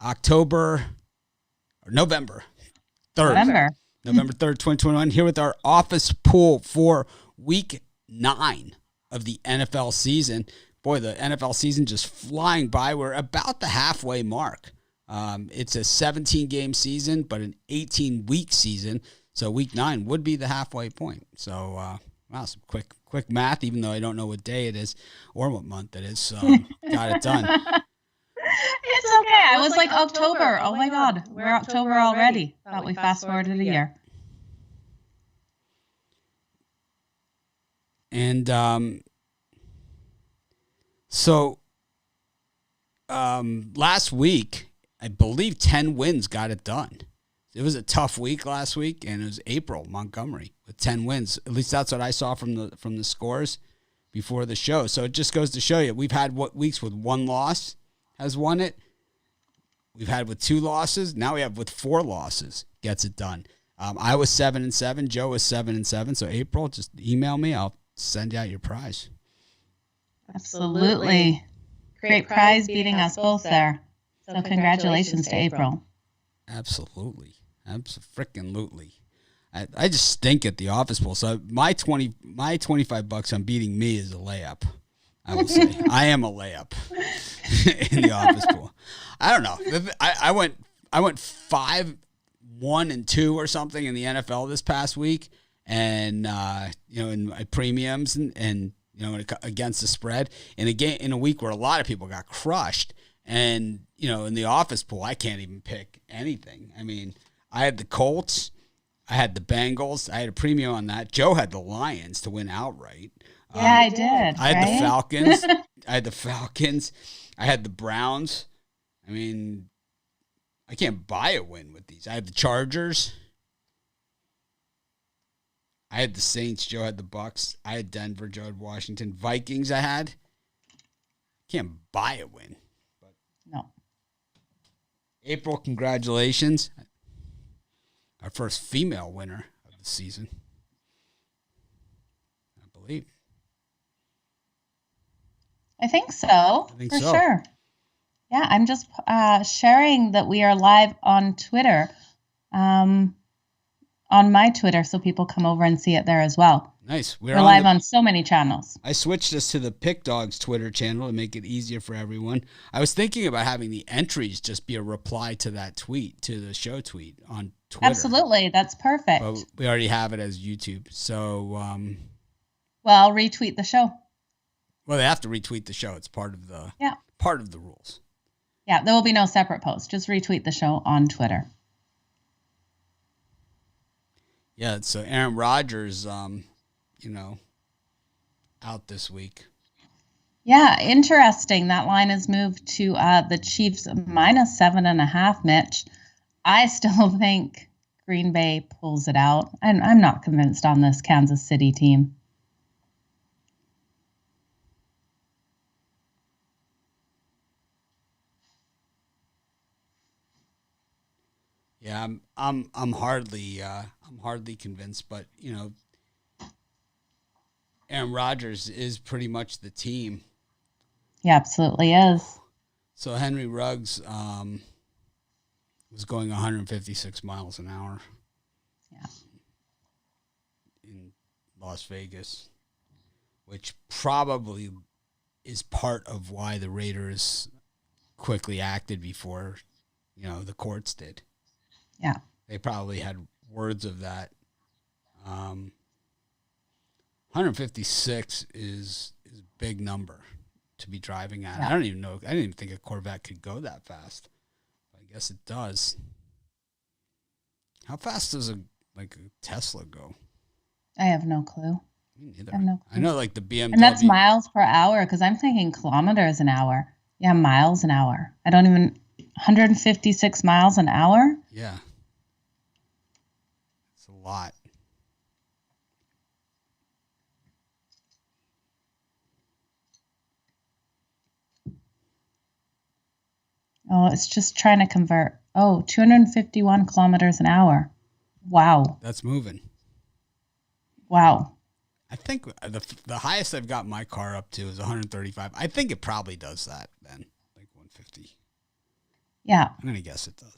November 3rd. November 3rd, 2021. Here with our office pool for week 9 of the NFL season. Boy, the NFL season just flying by. We're about the halfway mark. It's a 17-game season, but an 18-week season. So week 9 would be the halfway point. So, wow, some quick math, even though I don't know what day it is or what month it is. So got it done. It's okay. I was like October. Oh my God, we're October already. Thought we fast forwarded a year. And last week, I believe 10 wins got it done. It was a tough week last week, and it was April, Montgomery, with 10 wins. At least that's what I saw from the scores before the show. So it just goes to show you, we've had weeks with 1 loss has won it. We've had with 2 losses. Now we have with 4 losses gets it done. I was 7-7. Joe was 7-7. So April, just email me. I'll send you out your prize. Absolutely. Great prize beating us both there. So congratulations to April. Absolutely. Absolutely. I just stink at the office pool. So my $25 on beating me is a layup. I would say I am a layup in the office pool. I don't know. I went 5-1-2 or something in the NFL this past week, and in my premiums and against the spread in a game in a week where a lot of people got crushed. And in the office pool, I can't even pick anything. I mean, I had the Colts, I had the Bengals, I had a premium on that. Joe had the Lions to win outright. Yeah, I did. I had the Falcons. I had the Browns. I mean, I can't buy a win with these. I had the Chargers. I had the Saints. Joe had the Bucks. I had Denver. Joe had Washington. Vikings I had. Can't buy a win. But no. April, congratulations. Our first female winner of the season. I believe. I think so. For sure. Yeah, I'm just sharing that we are live on Twitter, on my Twitter, so people come over and see it there as well. Nice. We're live on so many channels. I switched this to the Pick Dogs Twitter channel to make it easier for everyone. I was thinking about having the entries just be a reply to that tweet, to the show tweet on Twitter. Absolutely. That's perfect. But we already have it as YouTube. So, well, retweet the show. Well, they have to retweet the show. It's part of the rules. Yeah, there will be no separate post. Just retweet the show on Twitter. Yeah, so Aaron Rodgers, out this week. Yeah, interesting. That line has moved to the Chiefs -7.5, Mitch. I still think Green Bay pulls it out. I'm not convinced on this Kansas City team. Yeah, I'm hardly convinced, but Aaron Rodgers is pretty much the team. He absolutely is. So Henry Ruggs was going 156 miles an hour. Yeah. In Las Vegas, which probably is part of why the Raiders quickly acted before, the courts did. Yeah. They probably had words of that. 156 is a big number to be driving at. Yeah. I don't even know. I didn't even think a Corvette could go that fast. I guess it does. How fast does a Tesla go? I have no clue. Me neither. I know like the BMW. And that's miles per hour, because I'm thinking kilometers an hour. Yeah, miles an hour. 156 miles an hour? Yeah. It's a lot. Oh, it's just trying to convert. Oh, 251 kilometers an hour. Wow. That's moving. Wow. I think the highest I've got my car up to is 135. I think it probably does that then, like 150. Yeah. I'm going to guess it does.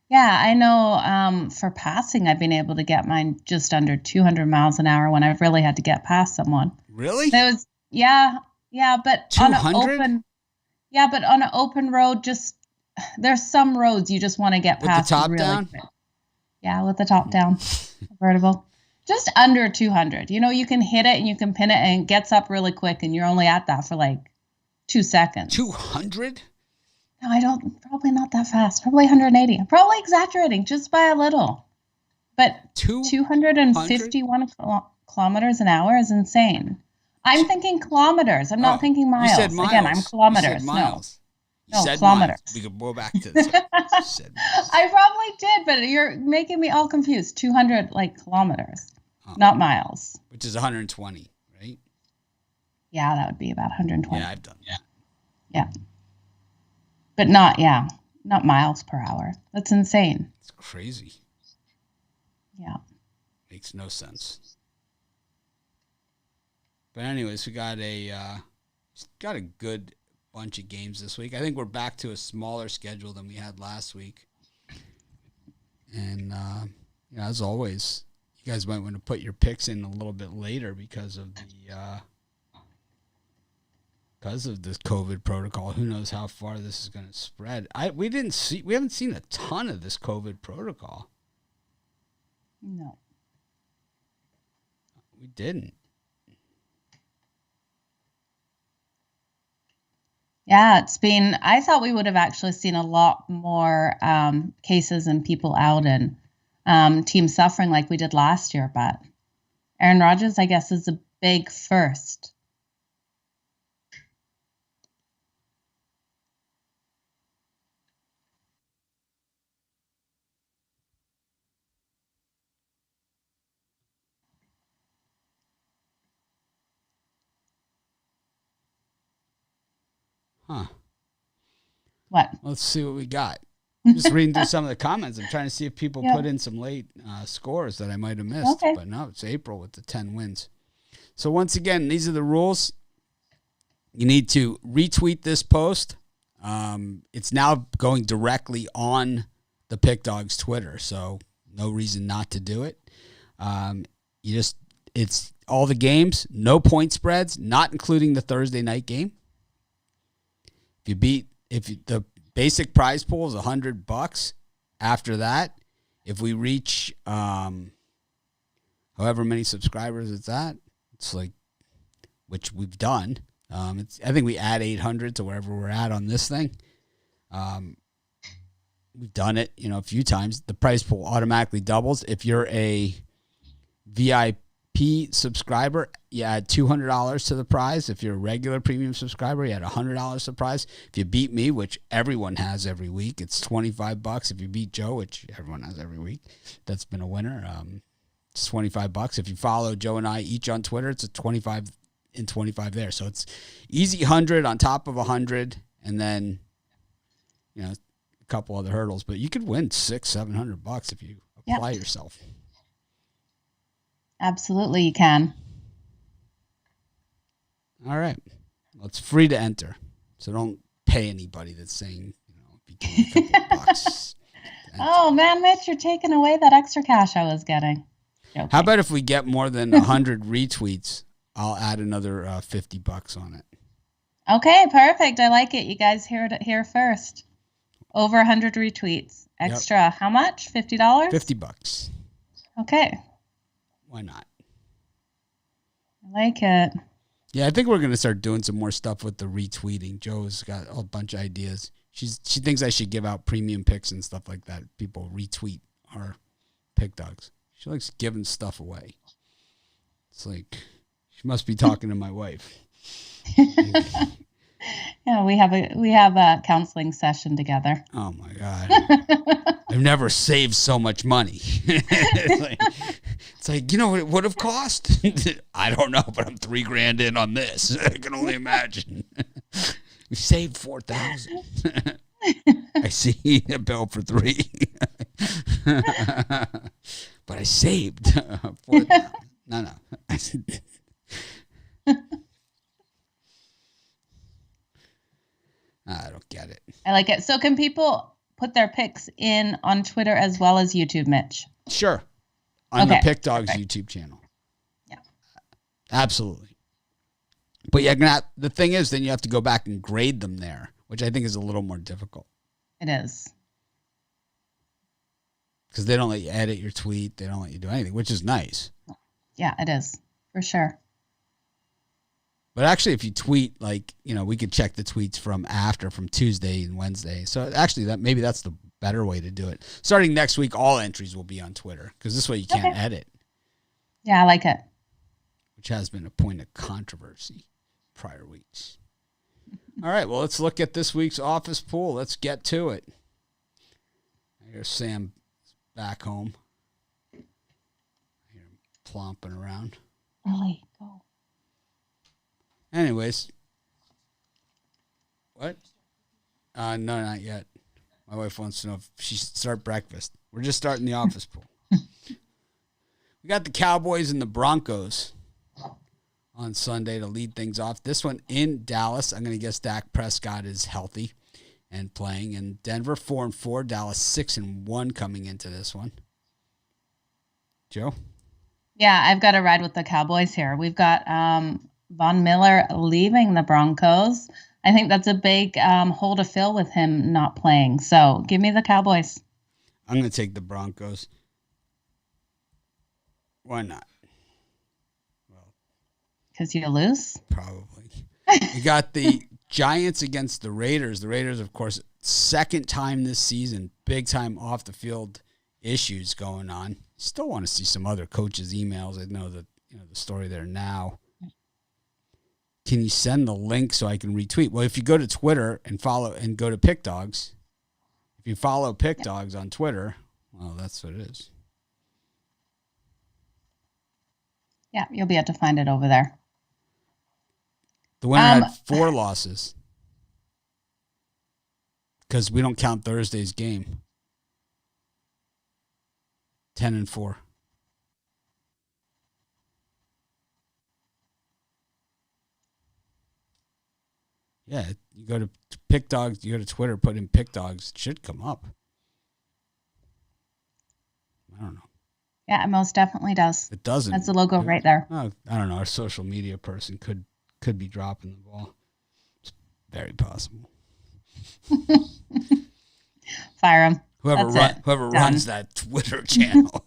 Yeah, I know for passing, I've been able to get mine just under 200 miles an hour when I've really had to get past someone. Really? There was, yeah, but 200? but on an open road, just, there's some roads you just want to get With past the top really down? quick. Yeah, with the top down, convertible. Just under 200. You can hit it and you can pin it and it gets up really quick and you're only at that for like 2 seconds. 200? No, probably not that fast. Probably 180. I'm probably exaggerating just by a little. But 251 kilometers an hour is insane. I'm thinking kilometers. I'm not thinking miles. You said miles. Again, I'm kilometers. You said miles. No, said kilometers. Miles. We could go back to this. I probably did, but you're making me all confused. 200 kilometers, not miles. Which is 120, right? Yeah, that would be about 120. Yeah, I've done that. Yeah. But not miles per hour. That's insane. It's crazy. Yeah. Makes no sense. But anyways, we got a good bunch of games this week. I think we're back to a smaller schedule than we had last week. And as always, you guys might want to put your picks in a little bit later because of this COVID protocol. Who knows how far this is going to spread? We haven't seen a ton of this COVID protocol. No. We didn't. Yeah, I thought we would have actually seen a lot more cases and people out and teams suffering like we did last year. But Aaron Rodgers, I guess, is a big first. Huh. What? Let's see what we got. I'm just reading through some of the comments. I'm trying to see if people put in some late scores that I might have missed. Okay. But no, it's April with the 10 wins. So once again, these are the rules. You need to retweet this post. It's now going directly on the Pick Dogs Twitter, so no reason not to do it. It's all the games, no point spreads, not including the Thursday night game. If the basic prize pool is $100, after that, if we reach however many subscribers it's at, it's like, which we've done. I think we add 800 to wherever we're at on this thing. We've done it, a few times. The prize pool automatically doubles. If you're a VIP subscriber, you add $200 to the prize. If you're a regular premium subscriber, you add $100 to the prize. If you beat me, which everyone has every week, it's $25. If you beat Joe, which everyone has every week, that's been a winner. It's $25. If you follow Joe and I each on Twitter, it's a 25 and 25 there. So it's easy 100 on top of 100, and then a couple other hurdles. But you could win $600-700 if you apply yourself. Absolutely, you can. All right. Well, it's free to enter. So don't pay anybody that's saying, if you give me a couple bucks. Oh, man, Mitch, you're taking away that extra cash I was getting. Okay. How about if we get more than 100 retweets, I'll add another $50 on it. Okay, perfect. I like it. You guys heard it here first. Over 100 retweets. Extra. Yep. How much? $50? $50. Okay. Why not? I like it. Yeah, I think we're going to start doing some more stuff with the retweeting. Joe's got a bunch of ideas. She thinks I should give out premium picks and stuff like that. People retweet our pick dogs. She likes giving stuff away. It's like she must be talking to my wife. Yeah, we have a counseling session together. Oh my God. I've never saved so much money. It's like, what it would have cost? I don't know, but I'm $3,000 in on this. I can only imagine. We saved $4,000. I see a bill for $3,000. But I saved $4,000. No. I don't get it. I like it. So can people put their picks in on Twitter as well as YouTube, Mitch? Sure. On the Pick Dogs perfect. YouTube channel. Yeah. Absolutely. But the thing is, then you have to go back and grade them there, which I think is a little more difficult. It is. Because they don't let you edit your tweet. They don't let you do anything, which is nice. Yeah, it is. For sure. But actually, if you tweet, we could check the tweets from Tuesday and Wednesday. So actually, maybe that's the better way to do it. Starting next week, all entries will be on Twitter because this way you can't edit. Yeah, I like it. Which has been a point of controversy prior weeks. All right, well, let's look at this week's office pool. Let's get to it. Here's Sam back home. I hear him plomping around. Really? Go. Anyways. What? No, not yet. My wife wants to know if she should start breakfast. We're just starting the office pool. We got the Cowboys and the Broncos on Sunday to lead things off. This one in Dallas. I'm going to guess Dak Prescott is healthy and playing. And Denver 4-4, Dallas 6-1 coming into this one. Joe? Yeah, I've got to ride with the Cowboys here. We've got Von Miller leaving the Broncos. I think that's a big hole to fill with him not playing. So give me the Cowboys. I'm going to take the Broncos. Why not? Well, because you lose? Probably. You got the Giants against the Raiders. The Raiders, of course, second time this season, big time off the field issues going on. Still want to see some other coaches' emails. I know that the story there now. Can you send the link so I can retweet? Well, if you go to Twitter and follow and go to Pick Dogs, if you follow Pick Dogs on Twitter, well, that's what it is. Yeah, you'll be able to find it over there. The winner had 4 losses because we don't count Thursday's game. 10-4. Yeah, you go to Pick Dogs, you go to Twitter, put in Pick Dogs, it should come up. I don't know. Yeah, it most definitely does. It doesn't. That's the logo right there. Oh, I don't know. Our social media person could be dropping the ball. It's very possible. Fire him. Whoever runs that Twitter channel.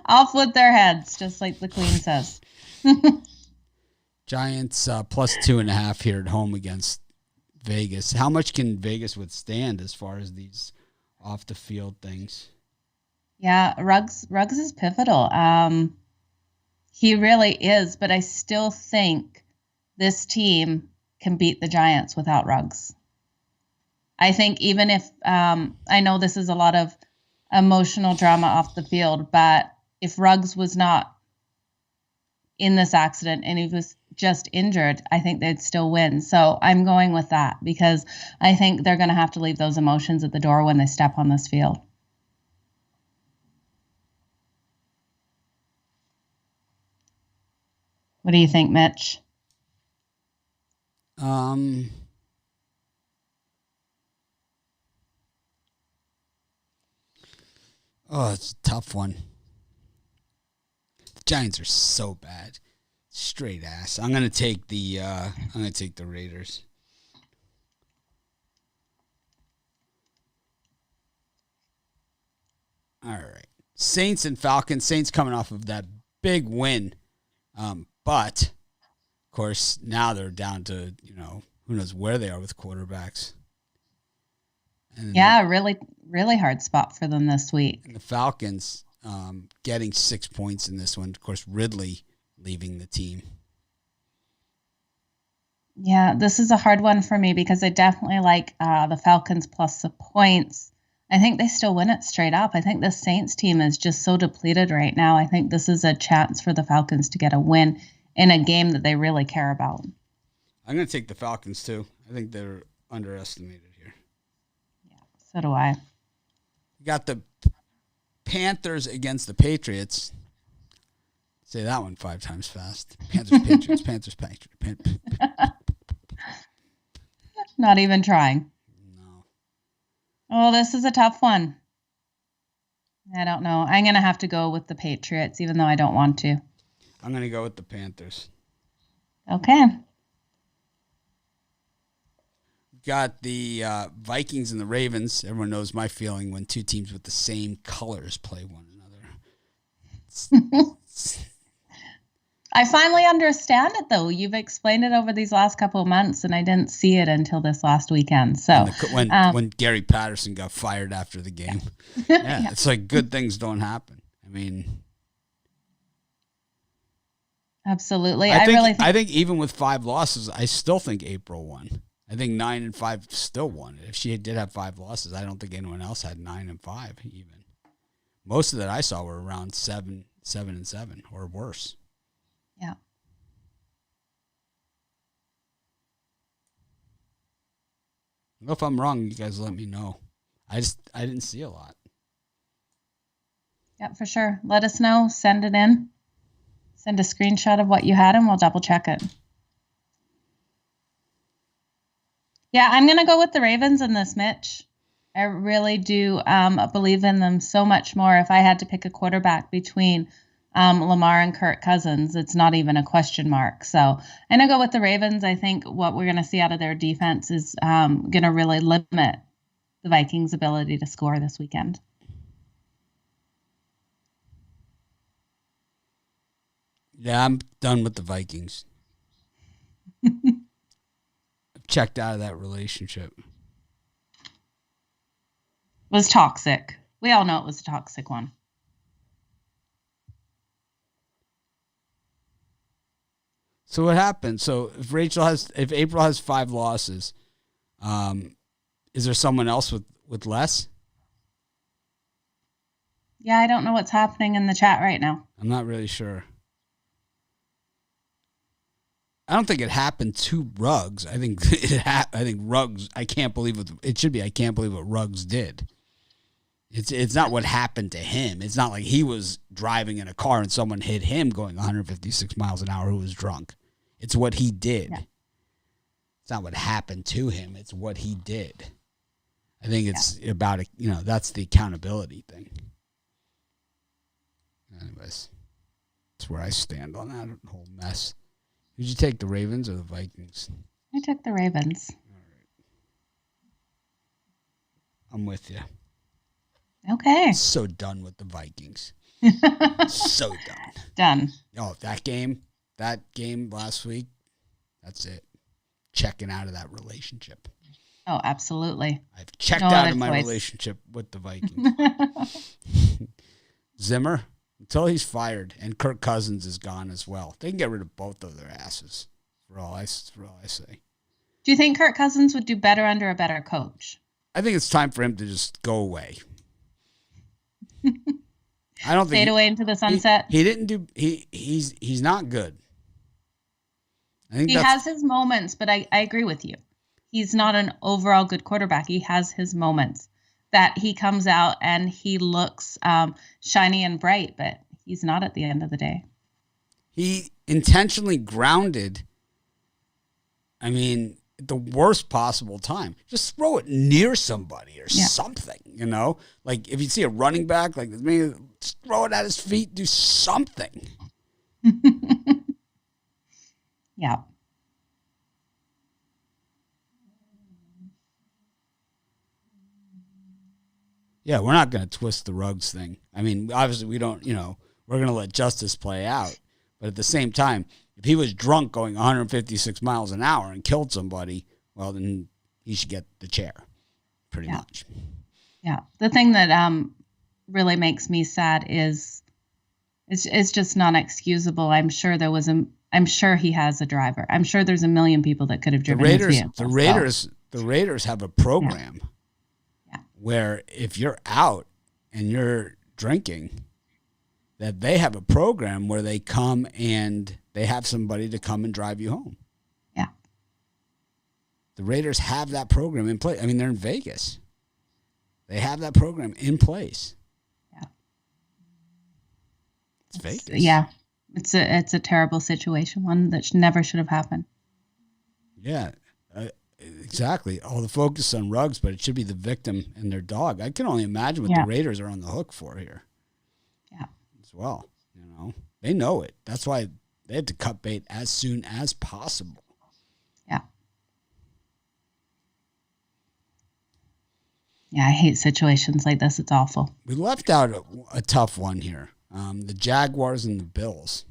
Off with their heads, just like the Queen says. Giants plus 2.5 here at home against Vegas. How much can Vegas withstand as far as these off the field things? Yeah, Ruggs is pivotal. He really is, but I still think this team can beat the Giants without Ruggs. I think even if I know this is a lot of emotional drama off the field, but if Ruggs was not in this accident and he was just injured, I think they'd still win. So I'm going with that because I think they're going to have to leave those emotions at the door when they step on this field. What do you think, Mitch? Oh, it's a tough one. The Giants are so bad. Straight ass. I'm gonna take the Raiders. All right. Saints and Falcons. Saints coming off of that big win. But of course now they're down to, who knows where they are with quarterbacks. And yeah, really, really hard spot for them this week. And the Falcons getting 6 points in this one. Of course, Ridley leaving the team. Yeah, this is a hard one for me because I definitely like the Falcons plus the points. I think they still win it straight up. I think the Saints team is just so depleted right now. I think this is a chance for the Falcons to get a win in a game that they really care about. I'm going to take the Falcons too. I think they're underestimated here. Yeah, so do I. You got the Panthers against the Patriots. Say that one 5 times fast. Panthers, Patriots, Panthers, Patriots. Not even trying. No. Oh, this is a tough one. I don't know. I'm going to have to go with the Patriots, even though I don't want to. I'm going to go with the Panthers. Okay. Got the Vikings and the Ravens. Everyone knows my feeling when two teams with the same colors play one another. I finally understand it, though. You've explained it over these last couple of months, and I didn't see it until this last weekend. So when Gary Patterson got fired after the game, yeah, it's like good things don't happen. I mean, absolutely. I think even with 5 losses, I still think April won. I think 9-5 still won. If she did have 5 losses, I don't think anyone else had 9-5 even. Most of that I saw were around 7-7 or worse. Yeah. Well, if I'm wrong, you guys let me know. I didn't see a lot. Yeah, for sure. Let us know. Send it in. Send a screenshot of what you had, and we'll double check it. Yeah, I'm going to go with the Ravens in this, Mitch. I really do believe in them so much more. If I had to pick a quarterback between Lamar and Kirk Cousins, it's not even a question mark. So I'm going to go with the Ravens. I think what we're going to see out of their defense is going to really limit the Vikings' ability to score this weekend. Yeah, I'm done with the Vikings. I've checked out of that relationship. It was toxic. We all know it was a toxic one. So what happened? So if April has 5 losses, is there someone else with less? Yeah, I don't know what's happening in the chat right now. I'm not really sure. I don't think it happened to Ruggs. I think Ruggs. I can't believe what Ruggs did. It's not what happened to him. It's not like he was driving in a car and someone hit him going 156 miles an hour who was drunk. It's what he did. Yeah. It's not what happened to him. It's what he did. I think it's about that's the accountability thing. Anyways, that's where I stand on that whole mess. Did you take the Ravens or the Vikings? I took the Ravens. All right. I'm with you. Okay. So done with the Vikings. So done. Done. Oh, that game last week, that's it. Checking out of that relationship. Oh, absolutely. I've checked out of my relationship with the Vikings. Zimmer, until he's fired, and Kirk Cousins is gone as well. They can get rid of both of their asses, for all I say. Do you think Kirk Cousins would do better under a better coach? I think it's time for him to just go away. I don't think fade away into the sunset. He didn't do. He's not good. I think he has his moments, but I agree with you. He's not an overall good quarterback. He has his moments that he comes out and he looks shiny and bright, but he's not at the end of the day. He intentionally grounded. I mean, at the worst possible time. Just throw it near somebody or something, Like if you see a running back, like maybe just throw it at his feet, do something. Yeah. Yeah, we're not going to twist the Ruggs thing. I mean, obviously we don't, we're going to let justice play out. But at the same time, if he was drunk going 156 miles an hour and killed somebody, well, then he should get the chair, pretty much. Yeah. The thing that really makes me sad is it's just not excusable. I'm sure I'm sure he has a driver. I'm sure there's a million people that could have driven his vehicle. The Raiders have a program where if you're out and you're drinking, that they have a program where they come and they have somebody to come and drive you home. Yeah. The Raiders have that program in place. I mean, they're in Vegas. They have that program in place. Yeah. It's Vegas. Yeah. It's a terrible situation, one that never should have happened. Yeah. Exactly. All the focus on Ruggs, but it should be the victim and their dog. I can only imagine what the Raiders are on the hook for here. Yeah. As well. They know it. That's why they had to cut bait as soon as possible. Yeah. Yeah, I hate situations like this. It's awful. We left out a tough one here. The Jaguars and the Bills.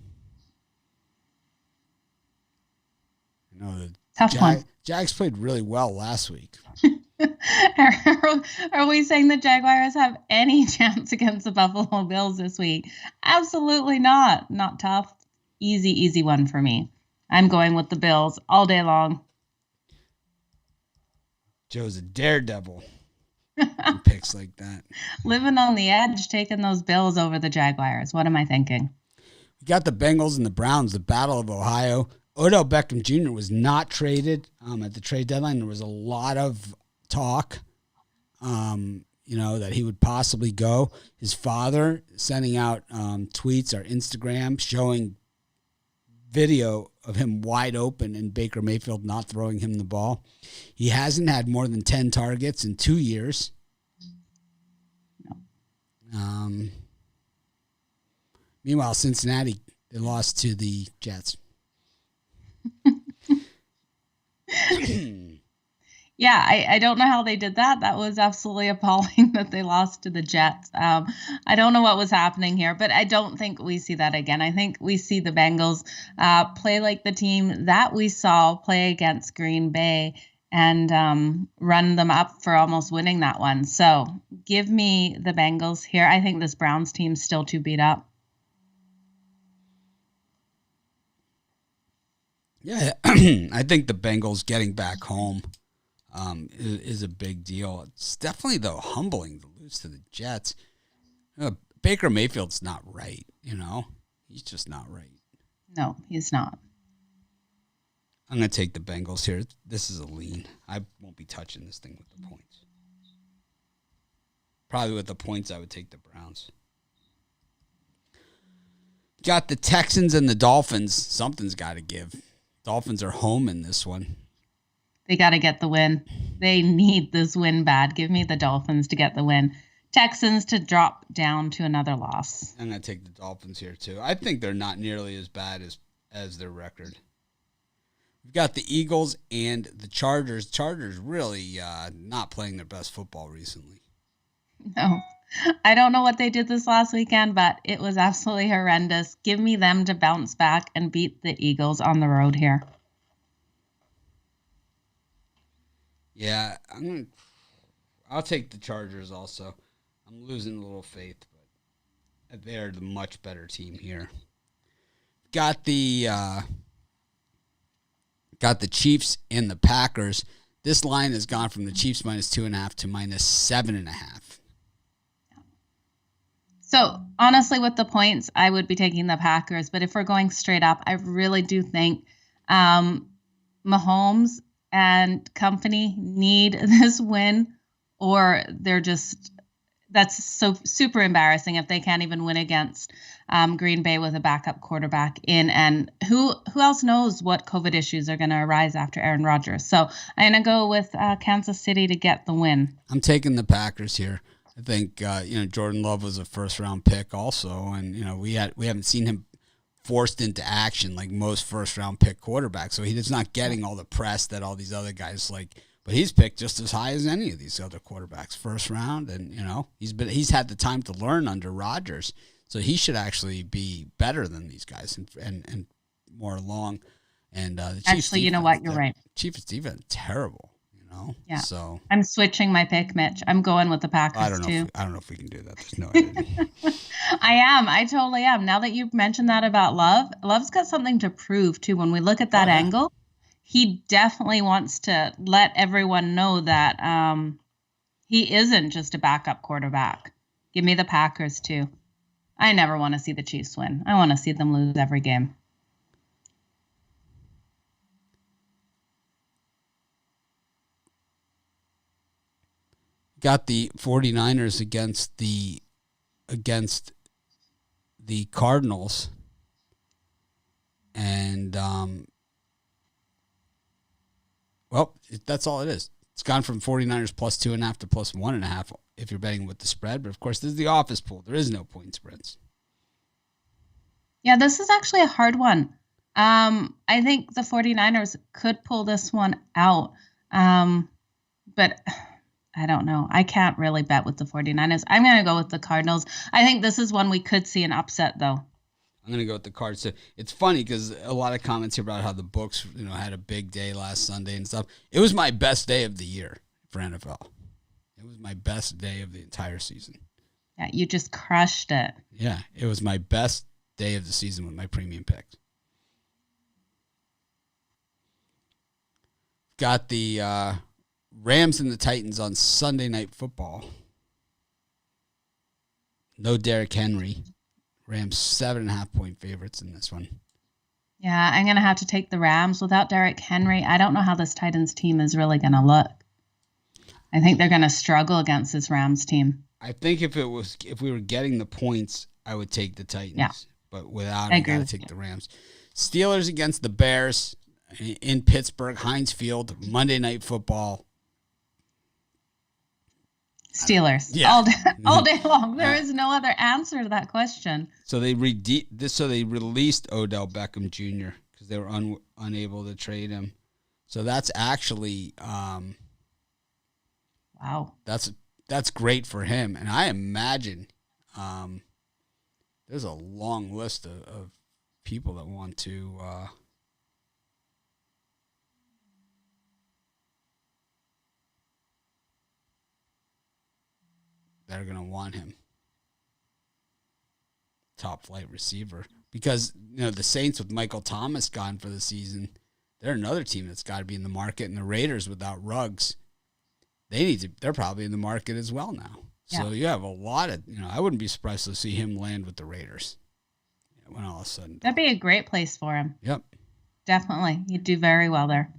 The tough one. Jags played really well last week. Are we saying the Jaguars have any chance against the Buffalo Bills this week? Absolutely not. Not tough. Easy one for me. I'm going with the Bills all day long. Joe's a daredevil. Picks like that. Living on the edge, taking those Bills over the Jaguars. What am I thinking? We got the Bengals and the Browns, the Battle of Ohio. Odell Beckham Jr. was not traded at the trade deadline. There was a lot of talk, that he would possibly go. His father sending out tweets or Instagram showing video of him wide open and Baker Mayfield not throwing him the ball. He hasn't had more than 10 targets in 2 years. Meanwhile, Cincinnati, they lost to the Jets. Yeah, I don't know how they did that. That was absolutely appalling that they lost to the Jets. I don't know what was happening here, but I don't think we see that again. I think we see the Bengals play like the team that we saw play against Green Bay and run them up for almost winning that one. So give me the Bengals here. I think this Browns team's still too beat up. Yeah, I think the Bengals getting back home is a big deal. It's definitely, though, humbling to lose to the Jets. Baker Mayfield's not right, He's just not right. No, he's not. I'm going to take the Bengals here. This is a lean. I won't be touching this thing with the points. Probably with the points, I would take the Browns. Got the Texans and the Dolphins. Something's got to give. Dolphins are home in this one. They got to get the win. They need this win bad. Give me the Dolphins to get the win. Texans to drop down to another loss. I'm going to take the Dolphins here, too. I think they're not nearly as bad as their record. We've got the Eagles and the Chargers. Chargers really not playing their best football recently. No. I don't know what they did this last weekend, but it was absolutely horrendous. Give me them to bounce back and beat the Eagles on the road here. Yeah, I'll take the Chargers also. I'm losing a little faith, but they're the much better team here. Got the Chiefs and the Packers. This line has gone from the Chiefs -2.5 to -7.5. So, honestly, with the points, I would be taking the Packers. But if we're going straight up, I really do think Mahomes and company need this win, or they're just – that's so super embarrassing if they can't even win against Green Bay with a backup quarterback in. And who else knows what COVID issues are going to arise after Aaron Rodgers. So, I'm going to go with Kansas City to get the win. I'm taking the Packers here. I think Jordan Love was a first-round pick also, and we haven't seen him forced into action like most first-round pick quarterbacks. So he's not getting all the press that all these other guys like. But he's picked just as high as any of these other quarterbacks, first round, and he's had the time to learn under Rodgers, so he should actually be better than these guys and more along. And the Chiefs actually, you know what? You're right. Chiefs defense terrible. Yeah. So I'm switching my pick, Mitch. I'm going with the Packers I don't know if we can do that. There's no editing. I am. I totally am. Now that you've mentioned that about Love, Love's got something to prove too. When we look at that angle, he definitely wants to let everyone know that he isn't just a backup quarterback. Give me the Packers too. I never want to see the Chiefs win. I want to see them lose every game. Got the 49ers against the Cardinals. And Well, that's all it is. It's gone from 49ers plus 2.5 to plus 1.5 if you're betting with the spread. But, of course, this is the office pool. There is no point spreads. Yeah, this is actually a hard one. I think the 49ers could pull this one out. But I don't know. I can't really bet with the 49ers. I'm going to go with the Cardinals. I think this is one we could see an upset, though. I'm going to go with the Cards. So it's funny because a lot of comments here about how the books, had a big day last Sunday and stuff. It was my best day of the year for NFL. It was my best day of the entire season. Yeah, you just crushed it. Yeah, it was my best day of the season with my premium picks. Got the Rams and the Titans on Sunday Night Football. No Derrick Henry. Rams 7.5-point favorites in this one. Yeah, I'm going to have to take the Rams without Derrick Henry. I don't know how this Titans team is really going to look. I think they're going to struggle against this Rams team. I think if we were getting the points, I would take the Titans. Yeah. But without, I got to take the Rams. Steelers against the Bears in Pittsburgh, Heinz Field, Monday Night Football. Steelers. Yeah. All day long. There is no other answer to that question. So they released Odell Beckham Jr. because they were unable to trade him. So that's actually wow. That's great for him. And I imagine there's a long list of people that want to that are going to want him. Top flight receiver. Because, the Saints with Michael Thomas gone for the season, they're another team that's got to be in the market. And the Raiders without Ruggs, they're probably in the market as well now. Yeah. So you have a lot of, I wouldn't be surprised to see him land with the Raiders. When all of a sudden. That'd be a great place for him. Yep. Definitely. He'd do very well there.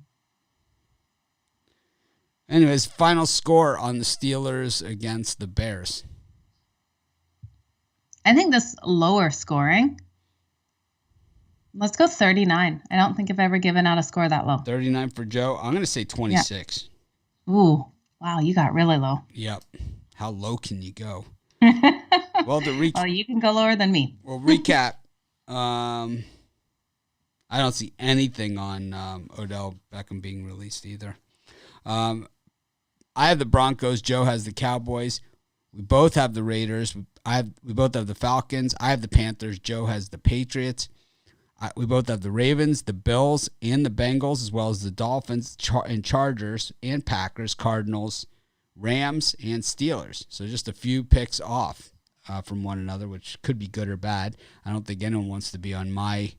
Anyways, final score on the Steelers against the Bears. I think this lower scoring. Let's go 39. I don't think I've ever given out a score that low. 39 for Joe. I'm going to say 26. Yeah. Ooh, wow, you got really low. Yep. How low can you go? Well, you can go lower than me. We'll recap. I don't see anything on Odell Beckham being released either. I have the Broncos. Joe has the Cowboys. We both have the Raiders. We both have the Falcons. I have the Panthers. Joe has the Patriots. We both have the Ravens, the Bills, and the Bengals, as well as the Dolphins and Chargers and Packers, Cardinals, Rams, and Steelers. So just a few picks off from one another, which could be good or bad. I don't think anyone wants to be on my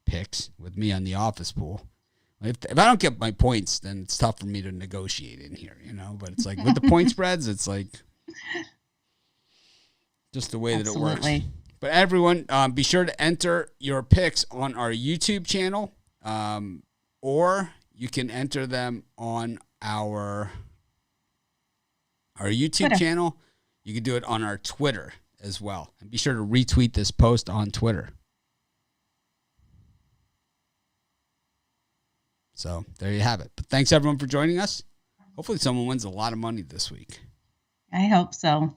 picks with me on the office pool. If I don't get my points, then it's tough for me to negotiate in here, But it's like with the point spreads, it's like just the way that it works. But everyone, be sure to enter your picks on our YouTube channel, or you can enter them on our YouTube Twitter channel. You can do it on our Twitter as well. And be sure to retweet this post on Twitter. So there you have it. But thanks, everyone, for joining us. Hopefully someone wins a lot of money this week. I hope so.